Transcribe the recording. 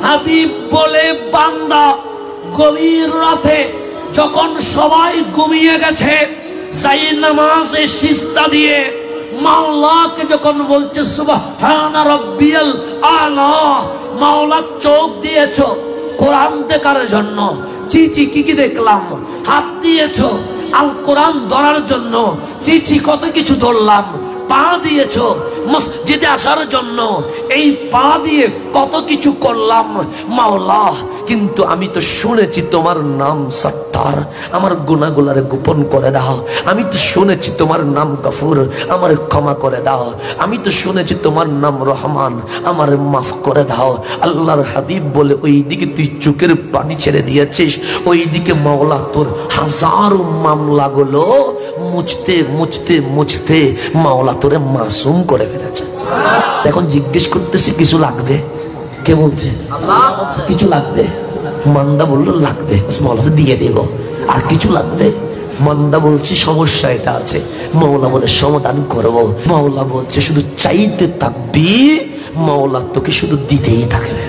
হাবিব বলে, বান্দা গভীর রাতে যখন সবাই ঘুমিয়ে গেছে, যাই নামাজে সিজদা দিয়ে মাওলাকে যখন বলছে সুবহান রাব্বিয়াল আলা, মাওলা চোখ দিয়েছো কোরআন দেখার জন্য, চিচি কি দেখলাম, হাত দিয়েছো আল কোরআন ধরার জন্য, চিচি কত কিছু ধরলাম, পা দিয়েছো মসজিদে আসার জন্য, এই পা দিয়ে কত কিছু করলাম মাওলা, কিন্তু আমি তো শুনেছি তোমার নাম সত্তার, আমার গুনাহগুলোরে গোপন করে দাও। আমি তো শুনেছি তোমার নাম গফুর, আমার ক্ষমা করে দাও। আমি তো শুনেছি তোমার নাম রহমান, আমার মাফ করে দাও। আল্লাহর হাবিব বলে, ওই দিকে তুই চোখের পানি ছেড়ে দিয়েছিস, ওই দিকে মাওলা তোর হাজারো মামলাগুলো মুছতে মুছতে মুছতে মাওলা তোরে মাসুম করে ফেলেছে। এখন জিজ্ঞেস করতেছি কিছু লাগবে? কে বলছে? কিছু লাগবে? মান্দা বললো লাগবে, মাওলা দিয়ে দেব। আর কিছু লাগবে? মান্দা বলছি সমস্যা এটা আছে, মাওলা বলে সমাধান করবো। মাওলা বলছে শুধু চাইতে থাকবি, মাওলা তোকে শুধু দিতেই থাকবে।